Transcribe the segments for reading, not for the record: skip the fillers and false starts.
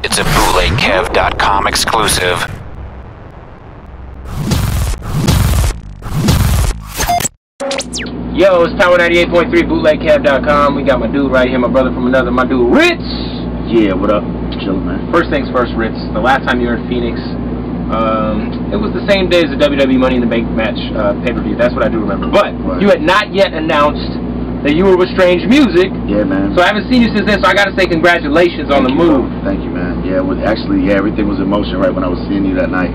It's a BootlegKev.com exclusive. Yo, it's Power 98.3, BootlegKev.com. We got my dude right here, my brother from another, my dude Rittz. Yeah, what up? Chillin', man. First things first, Rittz. The last time you were in Phoenix, it was the same day as the WWE Money in the Bank match pay-per-view. That's what I do remember. But you had not yet announced that you were with Strange Music. Yeah, man. So I haven't seen you since then, so I got to say congratulations on the move. Thank you, man. Yeah, actually, everything was in motion right when I was seeing you that night.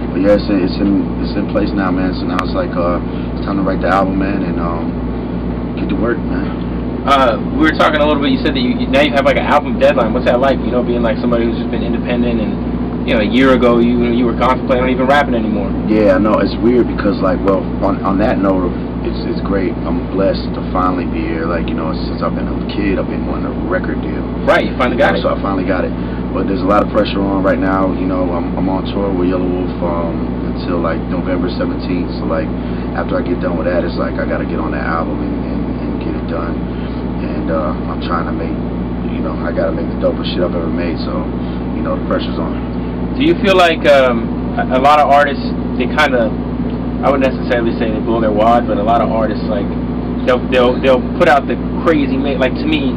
But yeah, it's in place now, man. So now it's like it's time to write the album, man, and get to work, man. We were talking a little bit. You said that now you have like an album deadline. What's that like? You know, being like somebody who's just been independent, and you know, a year ago you were contemplating on even rapping anymore. Yeah, I know it's weird because like, well, on that note, it's great. I'm blessed to finally be here. Like, you know, since I've been a kid, I've been wanting a record deal. Right, you finally got it. So I finally got it. But there's a lot of pressure on right now. You know, I'm on tour with Yellow Wolf until like November 17th. So like, after I get done with that, it's like I got to get on that album and get it done. And I'm trying to make, you know, I got to make the dopest shit I've ever made. So, you know, the pressure's on. Do you feel like a lot of artists, they kind of, I wouldn't necessarily say they blow their wad, but a lot of artists, like, they'll put out the crazy, like, to me,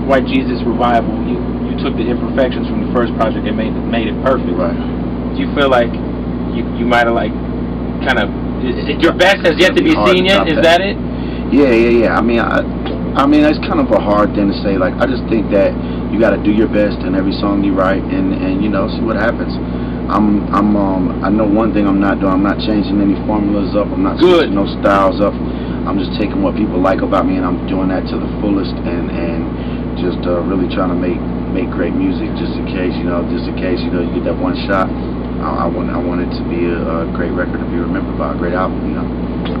White Jesus Revival, you took the imperfections from the first project and made it perfect. Right. Do you feel like you might have, like, kind of, your best has yet to be seen yet? Is that it? Yeah. I mean, it's kind of a hard thing to say. Like, I just think that you got to do your best in every song you write, and you know, see what happens. I know one thing I'm not doing. I'm not changing any formulas up. I'm not switching no styles up. I'm just taking what people like about me, and I'm doing that to the fullest, and just really trying to make great music. Just in case, you know, you get that one shot. I want it to be a great record to be remembered by, a great album, you know.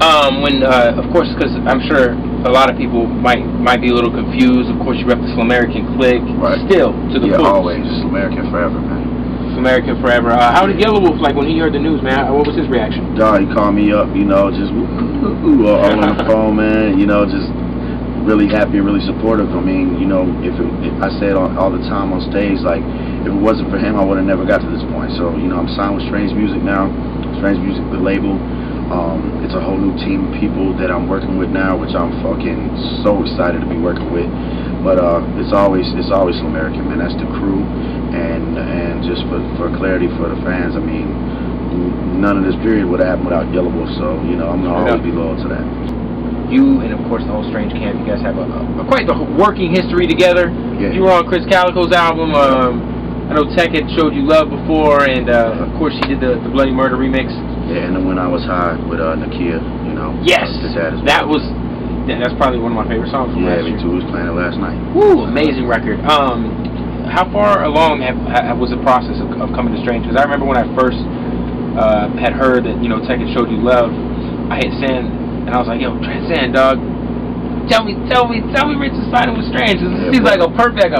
Of course, because I'm sure a lot of people might be a little confused. Of course, you rep the SLUMERICAN clique. Right. Still, to the full. Yeah, always. SLUMERICAN forever, man. SLUMERICAN forever. How did Yellow Wolf, like, when he heard the news, man? What was his reaction? He called me up, you know, just all on the phone, man. You know, just really happy and really supportive. I mean, you know, if I say it all the time on stage, like, if it wasn't for him, I would have never got to this point. So, you know, I'm signed with Strange Music now. Strange Music, the label. It's a whole new team of people that I'm working with now, which I'm fucking so excited to be working with. But it's always SLUMERICAN, man. That's the crew, and just for clarity for the fans, I mean, none of this period would have happened without Yellow Wolf. So, you know, I'm gonna always be loyal to that. You and of course the whole Strange camp, you guys have quite the working history together. Yeah. You were on Chris Calico's album. I know Tech had showed you love before, and of course she did the Bloody Murder remix. Yeah, and then When I Was High with Nakia, you know. Yes, that was that's probably one of my favorite songs from last year. Yeah, me too. Was playing it last night. Woo, amazing record. How far along was the process of coming to Strange? Because I remember when I first had heard that, you know, Tech had showed you love, I hit send, and I was like, yo, Transcend, dog. Tell me, Rittz is signing with Strange. This seems like a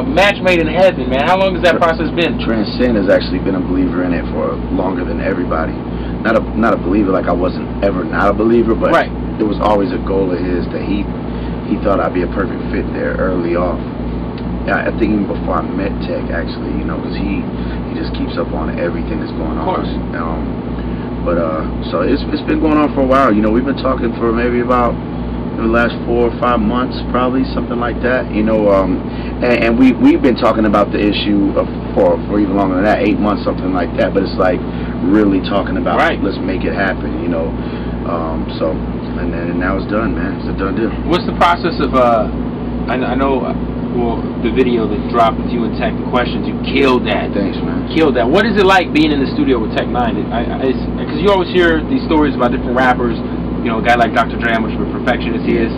match made in heaven, man. How long has that process been? Transcend has actually been a believer in it for longer than everybody. Not a believer, like I wasn't ever not a believer, but it was always a goal of his that he thought I'd be a perfect fit there early off. Yeah, I think even before I met Tech, actually, you know, because he just keeps up on everything that's going on. Of course. So it's been going on for a while. You know, we've been talking for maybe about the last 4 or 5 months, probably something like that. You know, and we've been talking about the issue for even longer than that, 8 months, something like that. But it's like really talking about let's make it happen. You know, so and now it's done, man. It's a done deal. What's the process of I know. Well, the video that dropped with you and Tech, the questions, you killed that. Thanks, man. Killed that. What is it like being in the studio with Tech 9? Because you always hear these stories about different rappers. You know, a guy like Dr. Dre, how much of a perfectionist he is.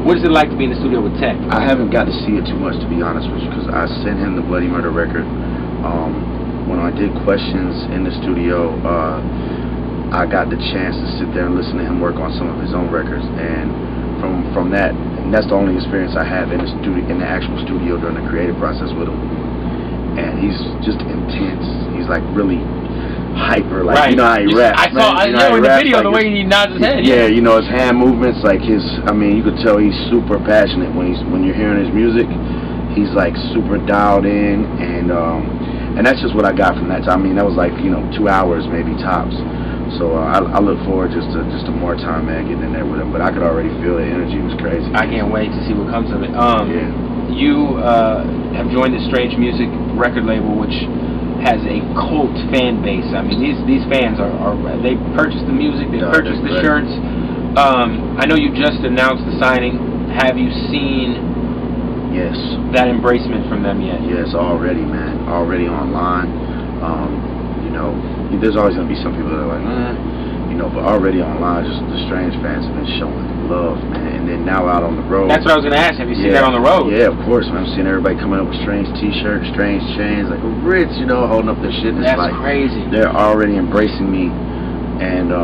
What is it like to be in the studio with Tech? I haven't got to see it too much, to be honest with you, because I sent him the Bloody Murder record. When I did Questions in the studio, I got the chance to sit there and listen to him work on some of his own records, and from that, and that's the only experience I have in the studio, in the actual studio during the creative process with him. And he's just intense. He's like really hyper, like you know how he raps. I know in the video the way he nods his head. Yeah, you know his hand movements, like I mean, you could tell he's super passionate when you're hearing his music. He's like super dialed in, and And that's just what I got from that time. I mean, that was like, you know, 2 hours maybe tops. So I look forward just to more time, man, getting in there with him. But I could already feel the energy. It was crazy. I can't wait to see what comes of it. Yeah. You have joined the Strange Music record label, which has a cult fan base. I mean, these fans are they purchase the music, they purchase the shirts. I know you just announced the signing. Have you seen that embracement from them yet? Yes, already, man. Already online. You know, there's always gonna be some people that are like, you know, but already online, just the Strange fans have been showing love, man. And then now out on the road. That's what I was gonna ask. Have you seen that on the road? Yeah, of course, man. I'm seeing everybody coming up with Strange T-shirts, Strange chains, like Rittz, you know, holding up their shit. And that's it's like, crazy. They're already embracing me, and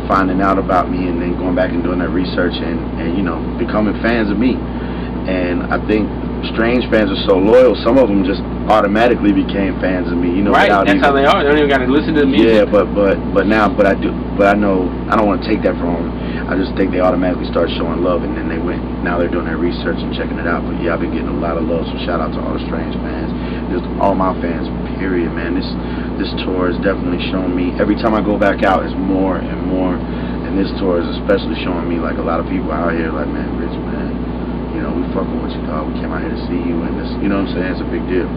finding out about me, and then going back and doing that research, and you know, becoming fans of me. And I think Strange fans are so loyal. Some of them just automatically became fans of me. You know, right? That's how they are. They don't even got to listen to the music. Yeah, but I know I don't want to take that from them. I just think they automatically start showing love, and then they went. Now they're doing their research and checking it out. But yeah, I've been getting a lot of love. So shout out to all the Strange fans, just all my fans. Period, man. This tour has definitely shown me. Every time I go back out, it's more and more. And this tour is especially showing me, like, a lot of people out here, like, man, Rittz, man, you know, we fucking with you, dog. We came out here to see you, and this, you know what I'm saying? It's a big deal.